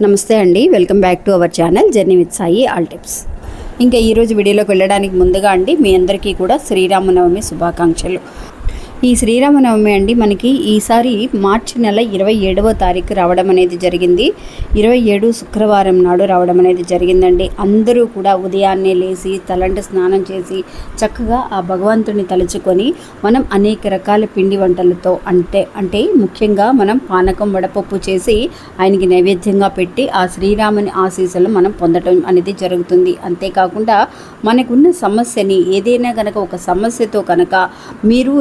నమస్తే అండి, welcome back to our channel journey with Sai all tips. ఇంకా ఈరోజు వీడియోలోకి వెళ్ళడానికి ముందుగా అండి మీ అందరికీ కూడా శ్రీరామనవమి శుభాకాంక్షలు. ఈ శ్రీరామనవమి అండి మనకి ఈసారి మార్చి నెల 27వ తారీఖు రావడం అనేది జరిగింది. 27 శుక్రవారం నాడు రావడం అనేది జరిగిందండి. అందరూ కూడా ఉదయాన్నే లేచి తలంటి స్నానం చేసి చక్కగా ఆ భగవంతుని తలుచుకొని మనం అనేక రకాల పిండి వంటలతో అంటే ముఖ్యంగా మనం పానకం వడపప్పు చేసి ఆయనకి నైవేద్యంగా పెట్టి ఆ శ్రీరాముని ఆశీస్సులు మనం పొందడం అనేది జరుగుతుంది. అంతేకాకుండా మనకున్న సమస్యని ఏదైనా కనుక ఒక సమస్యతో కనుక మీరు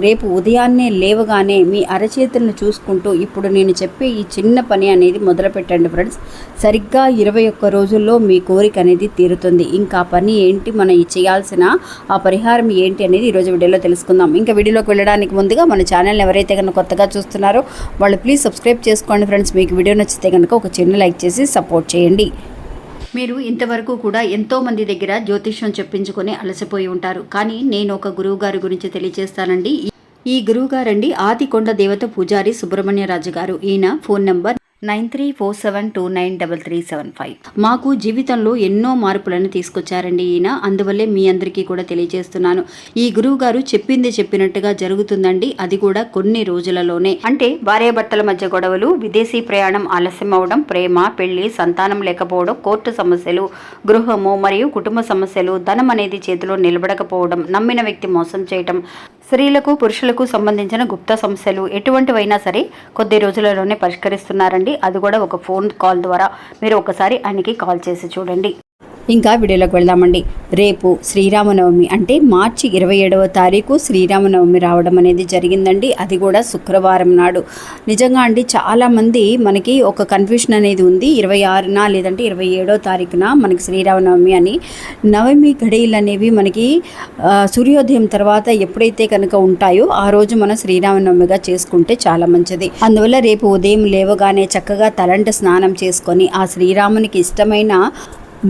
రేపు ఉదయాన్నే లేవగానే మీ అరచేతులను చూసుకుంటూ ఇప్పుడు నేను చెప్పే ఈ చిన్న పని అనేది మొదలు పెట్టండి ఫ్రెండ్స్. సరిగ్గా 21 రోజుల్లో మీ కోరిక అనేది తీరుతుంది. ఇంకా పని ఏంటి, మనం చేయాల్సిన ఆ పరిహారం ఏంటి అనేది ఈరోజు వీడియోలో తెలుసుకుందాం. ఇంకా వీడియోలోకి వెళ్ళడానికి ముందుగా మన ఛానల్ని ఎవరైతే కనుక కొత్తగా చూస్తున్నారో వాళ్ళు ప్లీజ్ సబ్స్క్రైబ్ చేసుకోండి ఫ్రెండ్స్. మీకు వీడియో నచ్చితే కనుక ఒక చిన్న లైక్ చేసి సపోర్ట్ చేయండి. మీరు ఇంతవరకు కూడా ఎంతోమంది దగ్గర జ్యోతిష్యం చెప్పించుకొని అలసిపోయి ఉంటారు. కానీ నేను ఒక గురువు గారి గురించి తెలియజేస్తానండి. ఈ గురువు గారండి ఆదికొండ దేవత పూజారి సుబ్రహ్మణ్యరాజు గారు. ఈయన ఫోన్ నంబర్ 9347293375. మాకు జీవితంలో ఎన్నో మార్పులను తీసుకొచ్చారండి ఈయన. అందువల్లే మీ అందరికీ కూడా తెలియజేస్తున్నాను. ఈ గురువు గారు చెప్పింది చెప్పినట్టుగా జరుగుతుందండి. అది కూడా కొన్ని రోజులలోనే. అంటే భార్యాభర్తల మధ్య గొడవలు, విదేశీ ప్రయాణం ఆలస్యం అవడం, ప్రేమ, పెళ్లి, సంతానం లేకపోవడం, కోర్టు సమస్యలు, గృహము మరియు కుటుంబ సమస్యలు, ధనం అనేది చేతిలో నిలబడకపోవడం, నమ్మిన వ్యక్తి మోసం చేయటం, స్త్రీలకు పురుషులకు సంబంధించిన గుప్త సమస్యలు ఎటువంటివైనా సరే కొద్ది రోజులలోనే పరిష్కరిస్తున్నారండి. అది కూడా ఒక ఫోన్ కాల్ ద్వారా. మీరు ఒకసారి ఆయనకి కాల్ చేసి చూడండి. ఇంకా వీడియోలోకి వెళ్దామండి. రేపు శ్రీరామనవమి అంటే మార్చి 27వ తారీఖు శ్రీరామనవమి రావడం అనేది జరిగిందండి. అది కూడా శుక్రవారం నాడు. నిజంగా అండి చాలామంది మనకి ఒక కన్ఫ్యూషన్ అనేది ఉంది. 26న లేదంటే 27వ తారీఖున మనకి శ్రీరామనవమి అని. నవమి ఘడియలు అనేవి మనకి సూర్యోదయం తర్వాత ఎప్పుడైతే కనుక ఉంటాయో ఆ రోజు మనం శ్రీరామనవమిగా చేసుకుంటే చాలా మంచిది. అందువల్ల రేపు ఉదయం లేవగానే చక్కగా తలంటి స్నానం చేసుకొని ఆ శ్రీరామునికి ఇష్టమైన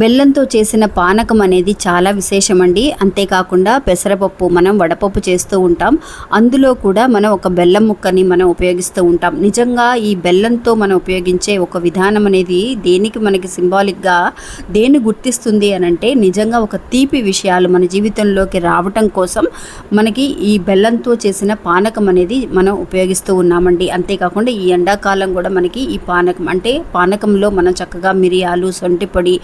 బెల్లంతో చేసిన పానకం అనేది చాలా విశేషమండి. అంతేకాకుండా పెసరపప్పు, మనం వడపప్పు చేస్తూ ఉంటాం. అందులో కూడా మనం ఒక బెల్లం ముక్కని మనం ఉపయోగిస్తూ ఉంటాం. నిజంగా ఈ బెల్లంతో మనం ఉపయోగించే ఒక విధానం అనేది దేనికి మనకి సింబాలిక్గా దేన్ని గుర్తిస్తుంది అని అంటే నిజంగా ఒక తీపి విషయాలు మన జీవితంలోకి రావటం కోసం మనకి ఈ బెల్లంతో చేసిన పానకం అనేది మనం ఉపయోగిస్తూ ఉన్నామండి. అంతేకాకుండా ఈ ఎండాకాలం కూడా మనకి ఈ పానకం అంటే పానకంలో మనం చక్కగా మిరియాలు, సొంటి పొడి,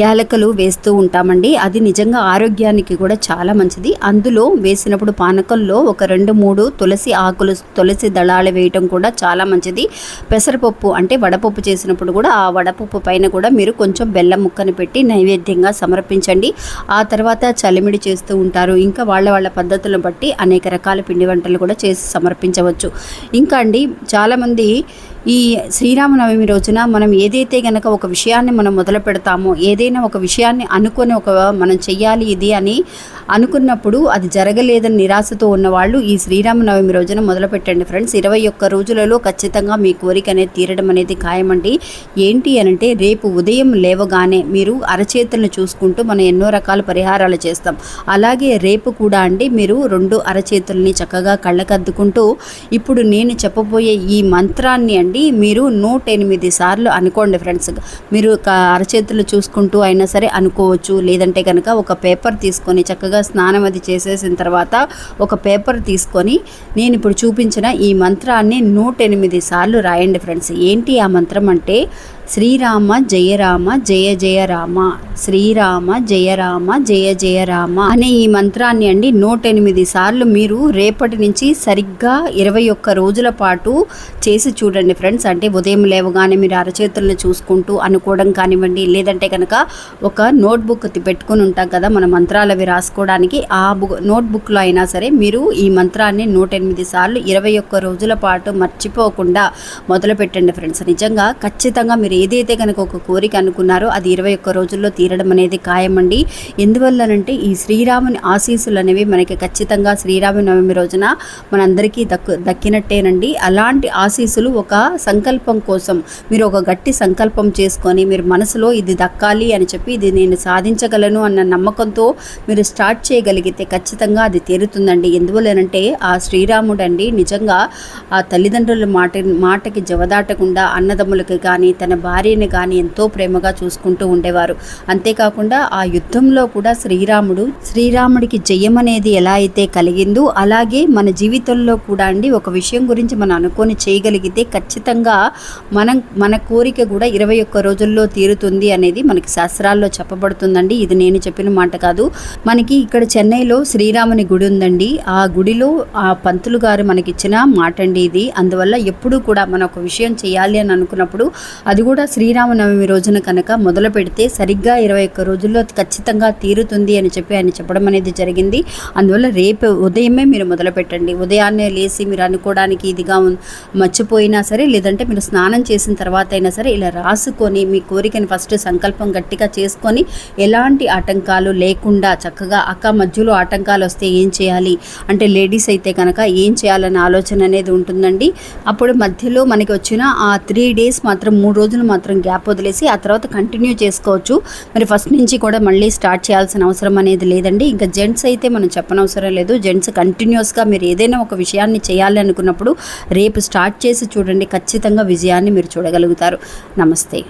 యాలకులు వేస్తూ ఉంటామండి. అది నిజంగా ఆరోగ్యానికి కూడా చాలా మంచిది. అందులో వేసినప్పుడు పానకంలో ఒక 2-3 తులసి ఆకులు, తులసి దళాలు వేయటం కూడా చాలా మంచిది. పెసరపప్పు అంటే వడపప్పు చేసినప్పుడు కూడా ఆ వడపప్పు పైన కూడా మీరు కొంచెం బెల్లం ముక్కను పెట్టి నైవేద్యంగా సమర్పించండి. ఆ తర్వాత చలిమిడి చేస్తూ ఉంటారు. ఇంకా వాళ్ళ పద్ధతులను బట్టి అనేక రకాల పిండి వంటలు కూడా చేసి సమర్పించవచ్చు. ఇంకా అండి చాలామంది ఈ శ్రీరామనవమి రోజున మనం ఏదైతే కనుక ఒక విషయాన్ని మనం మొదలు పెడతామో, ఏదైనా ఒక విషయాన్ని అనుకొని మనం చెయ్యాలి ఇది అని అనుకున్నప్పుడు అది జరగలేదని నిరాశతో ఉన్నవాళ్ళు ఈ శ్రీరామనవమి రోజున మొదలు పెట్టండి ఫ్రెండ్స్. 21 రోజులలో ఖచ్చితంగా మీ కోరిక అనేది తీరడం అనేది ఖాయమండి. ఏంటి అనంటే రేపు ఉదయం లేవగానే మీరు అరచేతులను చూసుకుంటూ మనం ఎన్నో రకాల పరిహారాలు చేస్తాం. అలాగే రేపు కూడా అండి మీరు 2 అరచేతుల్ని చక్కగా కళ్ళకద్దుకుంటూ ఇప్పుడు నేను చెప్పబోయే ఈ మంత్రాన్ని మీరు 108 సార్లు అనుకోండి ఫ్రెండ్స్. మీరు అరచేతులు చూసుకుంటూ అయినా సరే అనుకోవచ్చు. లేదంటే కనుక ఒక పేపర్ తీసుకొని చక్కగా స్నానం అది చేసేసిన తర్వాత ఒక పేపర్ తీసుకొని నేను ఇప్పుడు చూపించిన ఈ మంత్రాన్ని 108 సార్లు రాయండి ఫ్రెండ్స్. ఏంటి ఆ మంత్రం అంటే శ్రీరామ జయ రామ జయ జయ రామ, శ్రీరామ జయ రామ జయ జయ రామ అనే ఈ మంత్రాన్ని 108 సార్లు మీరు రేపటి నుంచి సరిగ్గా 21 రోజుల పాటు చేసి చూడండి ఫ్రెండ్స్. అంటే ఉదయం లేవగానే మీరు అరచేతులను చూసుకుంటూ అనుకోవడం కానివ్వండి, లేదంటే కనుక ఒక నోట్బుక్ పెట్టుకుని ఉంటాం కదా మన మంత్రాలు అవి రాసుకోవడానికి, ఆ నోట్బుక్లో అయినా సరే మీరు ఈ మంత్రాన్ని 108 సార్లు 21 రోజుల పాటు మర్చిపోకుండా మొదలు పెట్టండి ఫ్రెండ్స్. నిజంగా ఖచ్చితంగా మీరు ఏదైతే కనుక ఒక కోరిక అనుకున్నారో అది 21 రోజుల్లో తీరడం అనేది ఖాయమండి. ఎందువల్లనంటే ఈ శ్రీరాముని ఆశీస్సులు అనేవి మనకి ఖచ్చితంగా శ్రీరామనవమి రోజున మనందరికీ దక్కినట్టేనండి. అలాంటి ఆశీస్సులు ఒక సంకల్పం కోసం మీరు ఒక గట్టి సంకల్పం చేసుకొని మీరు మనసులో ఇది దక్కాలి అని చెప్పి ఇది నేను సాధించగలను అన్న నమ్మకంతో మీరు స్టార్ట్ చేయగలిగితే ఖచ్చితంగా అది తీరుతుందండి. ఎందువల్లనంటే ఆ శ్రీరాముడు అండి నిజంగా ఆ తల్లిదండ్రుల మాటకి జవదాటకుండా అన్నదమ్ములకి కానీ తన భార్యని కానీ ఎంతో ప్రేమగా చూసుకుంటూ ఉండేవారు. అంతేకాకుండా ఆ యుద్ధంలో కూడా శ్రీరాముడికి జయం అనేది ఎలా అయితే కలిగిందో అలాగే మన జీవితంలో కూడా అండి ఒక విషయం గురించి మనం అనుకొని చేయగలిగితే ఖచ్చితంగా మన కోరిక కూడా 21 రోజుల్లో తీరుతుంది అనేది మనకి శాస్త్రాల్లో చెప్పబడుతుందండి. ఇది నేను చెప్పిన మాట కాదు. మనకి ఇక్కడ చెన్నైలో శ్రీరాముని గుడి ఉందండి. ఆ గుడిలో ఆ పంతులు గారు మనకిచ్చిన మాట అండి ఇది. అందువల్ల ఎప్పుడూ కూడా మనం ఒక విషయం చేయాలి అని అనుకున్నప్పుడు అది కూడా శ్రీరామనవమి రోజున కనుక మొదలు పెడితే సరిగ్గా 21 రోజుల్లో ఖచ్చితంగా తీరుతుంది అని చెప్పి ఆయన చెప్పడం అనేది జరిగింది. అందువల్ల రేపు ఉదయమే మీరు మొదలు పెట్టండి. ఉదయాన్నే లేచి మీరు అనుకోవడానికి ఇదిగా మర్చిపోయినా సరే, లేదంటే మీరు స్నానం చేసిన తర్వాత అయినా సరే ఇలా రాసుకొని మీ కోరికని ఫస్ట్ సంకల్పం గట్టిగా చేసుకొని ఎలాంటి ఆటంకాలు లేకుండా చక్కగా మధ్యలో ఆటంకాలు వస్తే ఏం చేయాలి అంటే లేడీస్ అయితే కనుక ఏం చేయాలన్న ఆలోచన అనేది ఉంటుందండి. అప్పుడు మధ్యలో మనకి వచ్చిన ఆ 3 days మాత్రం 3 రోజులు మాత్రం గ్యాప్ వదిలేసి ఆ తర్వాత కంటిన్యూ చేసుకోవచ్చు. మరి ఫస్ట్ నుంచి కూడా మళ్ళీ స్టార్ట్ చేయాల్సిన అవసరం అనేది లేదండి. ఇంకా జెంట్స్ అయితే మనం చెప్పనవసరం లేదు. జెంట్స్ కంటిన్యూస్గా మీరు ఏదైనా ఒక విషయాన్ని చేయాలి అనుకున్నప్పుడు రేపు స్టార్ట్ చేసి చూడండి, ఖచ్చితంగా విజయాన్ని మీరు చూడగలుగుతారు. నమస్తే.